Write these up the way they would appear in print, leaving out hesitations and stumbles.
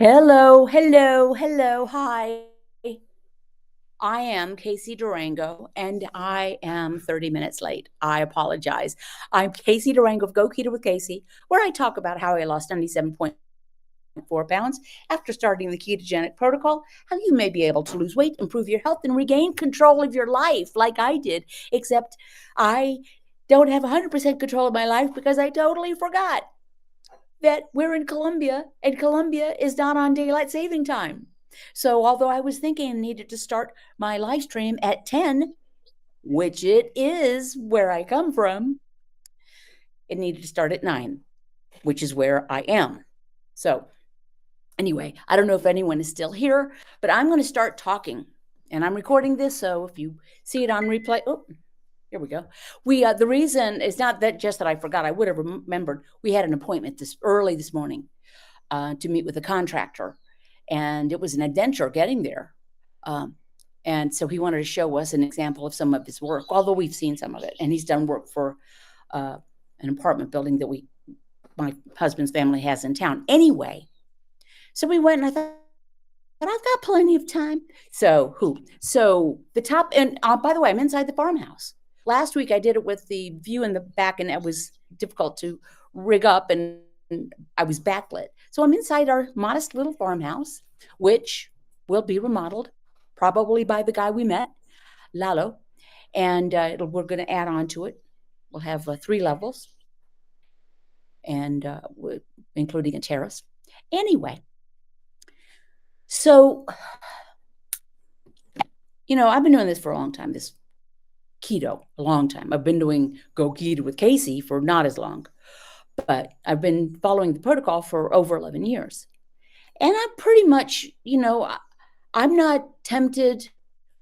Hello, hello, hello, hi. I am Casey Durango, and I am 30 minutes late. I apologize. I'm Casey Durango of Go Keto with Casey, where I talk about how I lost 97.4 pounds after starting the ketogenic protocol, how you may be able to lose weight, improve your health, and regain control of your life like I did, except I don't have 100% control of my life because I totally forgot that we're in Colombia and Colombia is not on daylight saving time. So although I was thinking I needed to start my live stream at 10, which it is where I come from, it needed to start at 9, which is where I am. So anyway, I don't know if anyone is still here, but I'm going to start talking. And I'm recording this, so if you see it on replay, oh, here we go. The reason is not that just that I forgot. I would have remembered. We had an appointment this early this morning to meet with a contractor, and it was an adventure getting there. And so he wanted to show us an example of some of his work, although we've seen some of it. And he's done work for an apartment building that my husband's family has in town. Anyway, so we went, and I thought, but I've got plenty of time. So the top, and by the way, I'm inside the farmhouse. Last week I did it with the view in the back, and it was difficult to rig up, and I was backlit. So I'm inside our modest little farmhouse, which will be remodeled probably by the guy we met, Lalo, and we're going to add on to it. We'll have 3 levels, and including a terrace. Anyway, so I've been doing this for a long time. This keto, a long time. I've been doing Go Keto with Casey for not as long, but I've been following the protocol for over 11 years. And I'm pretty much, I'm not tempted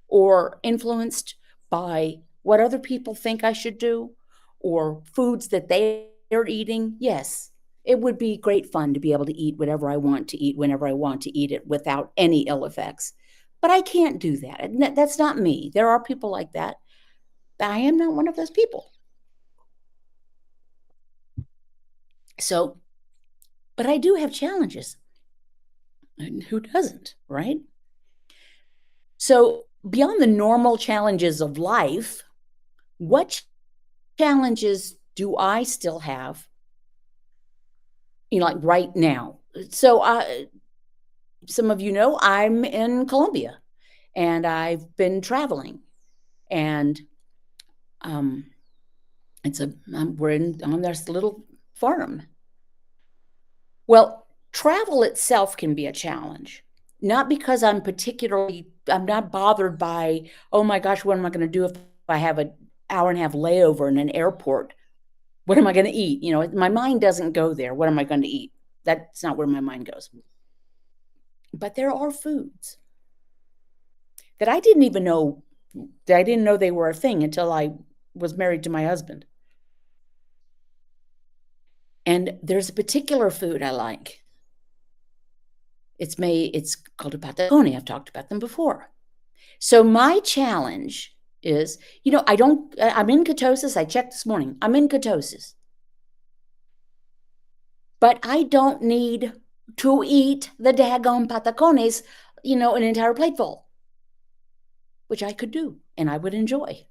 or influenced by what other people think I should do or foods that they're eating. Yes, it would be great fun to be able to eat whatever I want to eat whenever I want to eat it without any ill effects. But I can't do that. That's not me. There are people like that. But I am not one of those people. So, but I do have challenges. And who doesn't, right? So, beyond the normal challenges of life, what challenges do I still have, like right now? So, some of you know I'm in Colombia, and I've been traveling, and we're on this little farm. Well, travel itself can be a challenge, not because I'm not bothered by, oh my gosh, what am I going to do if I have an hour and a half layover in an airport? What am I going to eat? My mind doesn't go there. What am I going to eat? That's not where my mind goes. But there are foods that I didn't know they were a thing until I was married to my husband. And there's a particular food I like. It's called a patacone. I've talked about them before. So my challenge is, I'm in ketosis. I checked this morning. I'm in ketosis. But I don't need to eat the daggone patacones, an entire plateful, which I could do and I would enjoy.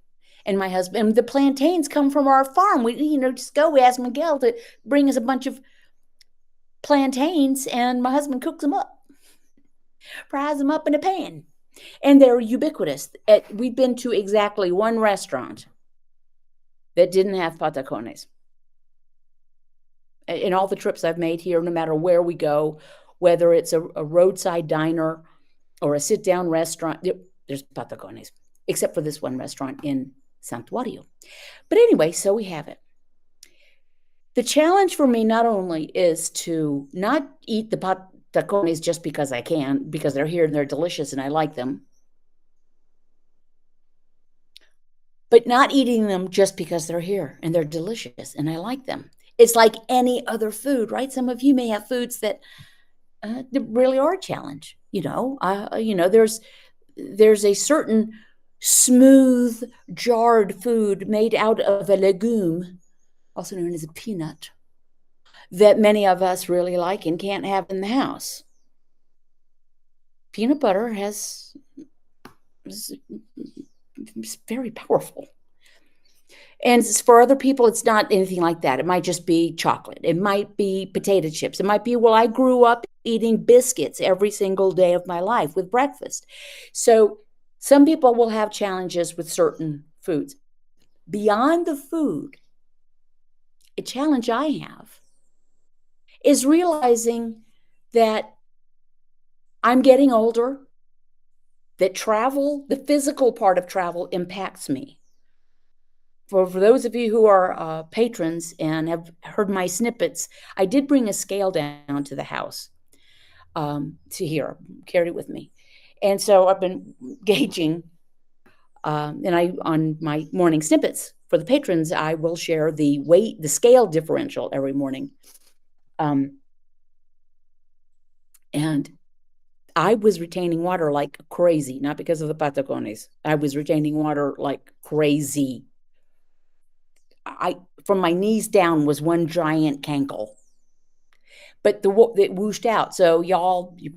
And my husband, the plantains come from our farm. We, we ask Miguel to bring us a bunch of plantains, and my husband cooks them up, fries them up in a pan. And they're ubiquitous. We've been to exactly one restaurant that didn't have patacones. In all the trips I've made here, no matter where we go, whether it's a roadside diner or a sit-down restaurant, there's patacones, except for this one restaurant in Santuario. But anyway, so we have it. The challenge for me not only is to not eat the patacones just because I can, because they're here and they're delicious and I like them, but not eating them just because they're here and they're delicious and I like them. It's like any other food, right? Some of you may have foods that really are a challenge. There's a certain smooth, jarred food made out of a legume, also known as a peanut, that many of us really like and can't have in the house. peanut butter is very powerful. And for other people, it's not anything like that. It might just be chocolate. It might be potato chips. It might be, well, I grew up eating biscuits every single day of my life with breakfast. So some people will have challenges with certain foods. Beyond the food, a challenge I have is realizing that I'm getting older, that travel, the physical part of travel impacts me. For those of you who are patrons and have heard my snippets, I did bring a scale down to the house to here, carried it with me. And so I've been gauging, and I on my morning snippets for the patrons, I will share the weight, the scale differential every morning. And I was retaining water like crazy, not because of the patacones. I was retaining water like crazy. I from my knees down was one giant cankle, but it whooshed out. So y'all, you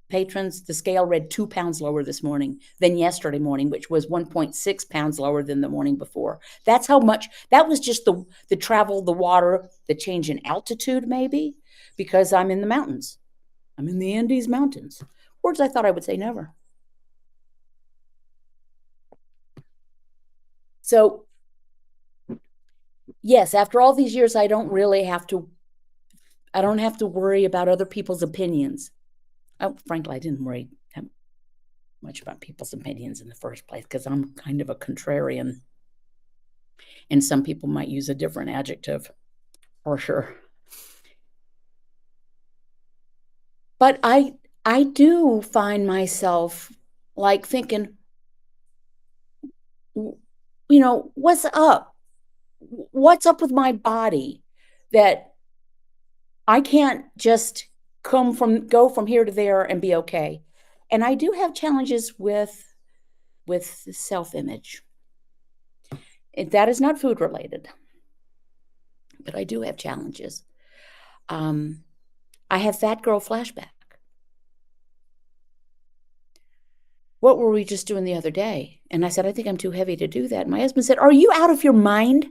patrons, the scale read 2 pounds lower this morning than yesterday morning, which was 1.6 pounds lower than the morning before. That's how much. That was just the travel, the water, the change in altitude, maybe because I'm in the mountains. I'm in the Andes Mountains. Words I thought I would say never. So yes, after all these years, I don't have to worry about other people's opinions. Oh, frankly, I didn't worry that much about people's opinions in the first place because I'm kind of a contrarian, and some people might use a different adjective for sure. But I do find myself like thinking, what's up? What's up with my body that I can't just go from here to there and be okay? And I do have challenges with self-image. That is not food related, but I do have challenges. I have fat girl flashback. What were we just doing the other day? And I said, I think I'm too heavy to do that. And my husband said, are you out of your mind?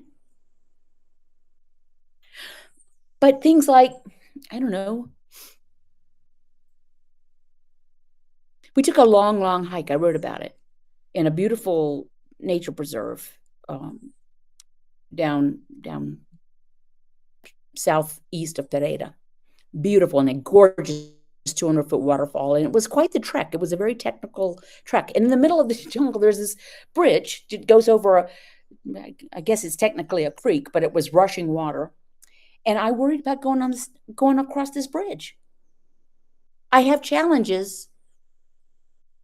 But things like, I don't know. We took a long, long hike. I wrote about it in a beautiful nature preserve down southeast of Pereira. Beautiful and a gorgeous 200-foot waterfall. And it was quite the trek. It was a very technical trek. And in the middle of the jungle, there's this bridge. It goes over I guess it's technically a creek, but it was rushing water. And I worried about going across this bridge. I have challenges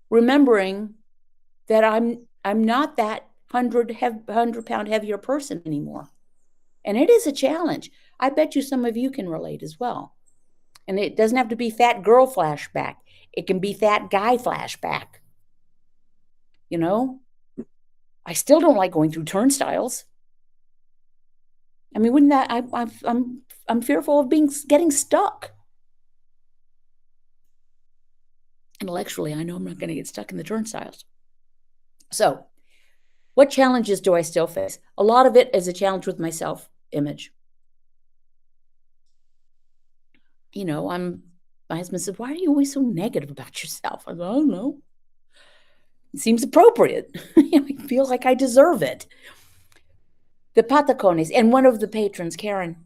remembering that I'm not that 100-pound heavier person anymore. And it is a challenge. I bet you some of you can relate as well. And it doesn't have to be fat girl flashback. It can be fat guy flashback. You know, I still don't like going through turnstiles. I mean, wouldn't that I'm fearful of getting stuck. Intellectually, I know I'm not going to get stuck in the turnstiles. So, what challenges do I still face? A lot of it is a challenge with my self-image. My husband said, why are you always so negative about yourself? I said, I don't know. It seems appropriate. I feel like I deserve it. The patacones, and one of the patrons, Karen,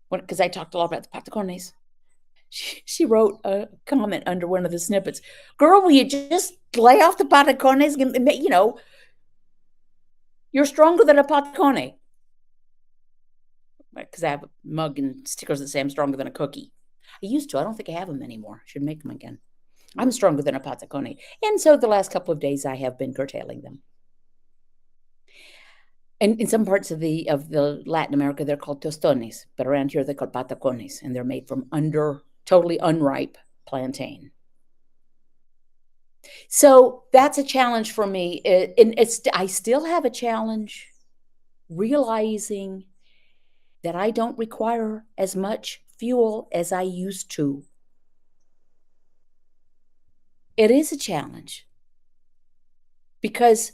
because I talked a lot about the patacones, she wrote a comment under one of the snippets. Girl, will you just lay off the patacones? You're stronger than a patacone. Because I have a mug and stickers that say I'm stronger than a cookie. I used to. I don't think I have them anymore. Should make them again. I'm stronger than a patacone. And so the last couple of days I have been curtailing them. And in some parts of the Latin America, they're called tostones, but around here they're called patacones, and they're made from totally unripe plantain. So that's a challenge for me. I still have a challenge realizing that I don't require as much fuel as I used to. It is a challenge because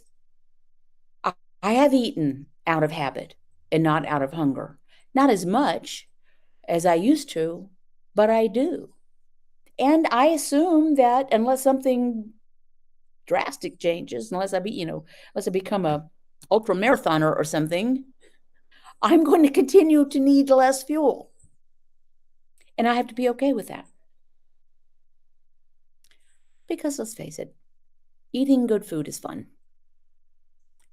I have eaten out of habit and not out of hunger. Not as much as I used to, but I do. And I assume that unless something drastic changes, unless I become a ultra marathoner or something, I'm going to continue to need less fuel. And I have to be okay with that. Because let's face it, eating good food is fun.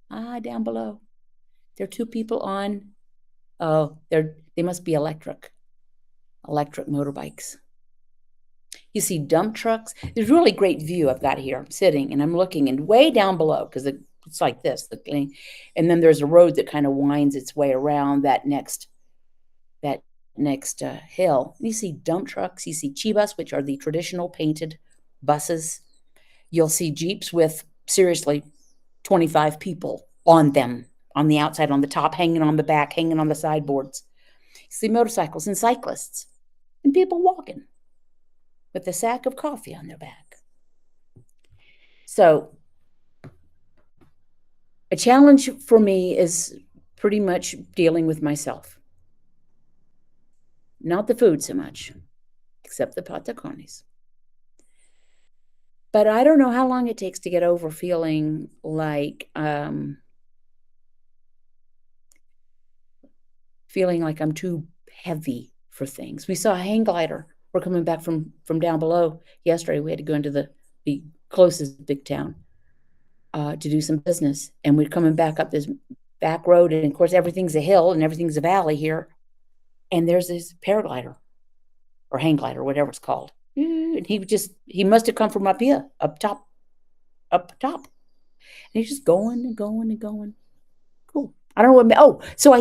Down below. There are two people on. Oh, they must be electric motorbikes. You see dump trucks. There's a really great view I've got here. I'm sitting and I'm looking, and way down below, because it's like this, and then there's a road that kind of winds its way around that next hill. You see dump trucks. You see chibas, which are the traditional painted buses. You'll see Jeeps with seriously 25 people on them, on the outside, on the top, hanging on the back, hanging on the sideboards. You see motorcycles and cyclists and people walking with a sack of coffee on their back. So a challenge for me is pretty much dealing with myself. Not the food so much, except the patacones. But I don't know how long it takes to get over feeling like I'm too heavy for things. We saw a hang glider. We're coming back from down below yesterday. We had to go into the closest big town to do some business, and we're coming back up this back road, and of course everything's a hill and everything's a valley here, and there's this paraglider or hang glider, whatever it's called, and he must have come from up here, up top, and he's just going and going and going. Cool. I don't know what. Oh, so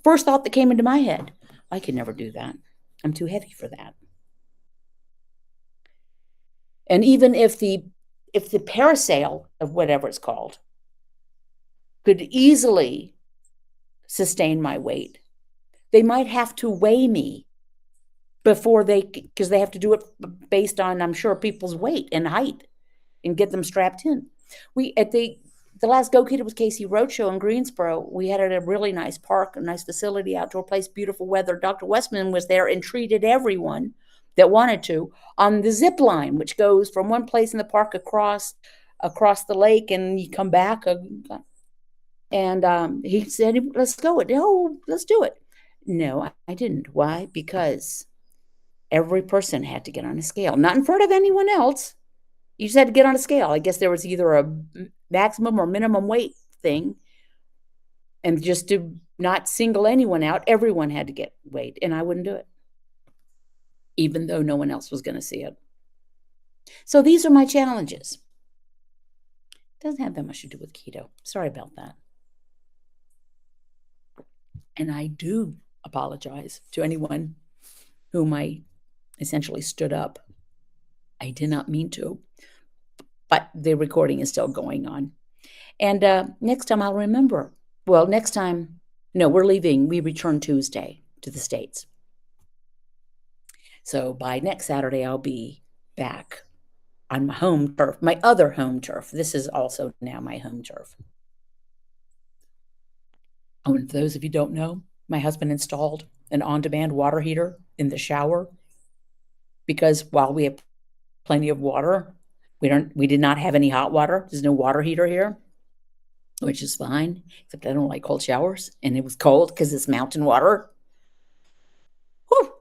first thought that came into my head, I could never do that. I'm too heavy for that. And even if the parasail of whatever it's called could easily sustain my weight, they might have to weigh me because they have to do it based on, I'm sure, people's weight and height and get them strapped in. We at the last Go Keto with Casey Roadshow in Greensboro, we had at a really nice park, a nice facility, outdoor place, beautiful weather. Dr. Westman was there and treated everyone that wanted to on the zip line, which goes from one place in the park across the lake, and you come back. And he said, "Let's go." Oh, let's do it. No, I didn't. Why? Because every person had to get on a scale, not in front of anyone else. You just had to get on a scale. I guess there was either a maximum or minimum weight thing. And just to not single anyone out, everyone had to get weighed, and I wouldn't do it, even though no one else was going to see it. So these are my challenges. Doesn't have that much to do with keto. Sorry about that. And I do apologize to anyone whom I essentially stood up. I did not mean to, but the recording is still going on. And next time I'll remember. Well, next time, no, we're leaving. We return Tuesday to the States. So by next Saturday, I'll be back on my home turf, my other home turf. This is also now my home turf. Oh, and for those of you who don't know, my husband installed an on-demand water heater in the shower because while we have plenty of water, we did not have any hot water. There's no water heater here, which is fine, except I don't like cold showers, and it was cold because it's mountain water. Whew.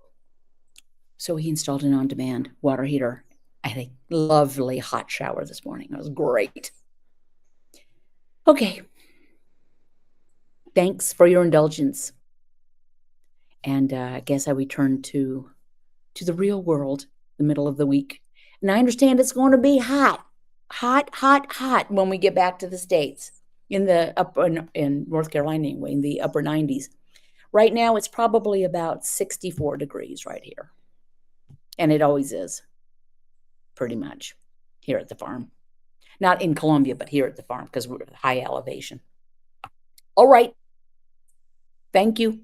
So he installed an on-demand water heater. I had a lovely hot shower this morning. It was great. Okay. Thanks for your indulgence. And I guess I return to the real world, the middle of the week. And I understand it's going to be hot when we get back to the States, in North Carolina anyway, in the upper 90s. Right now, it's probably about 64 degrees right here. And it always is, pretty much, here at the farm. Not in Columbia, but here at the farm, because we're at high elevation. All right. Thank you.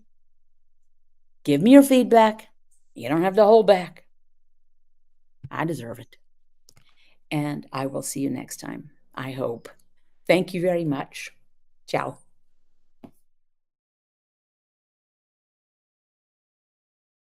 Give me your feedback. You don't have to hold back. I deserve it. and I will see you next time, I hope. Thank you very much. Ciao.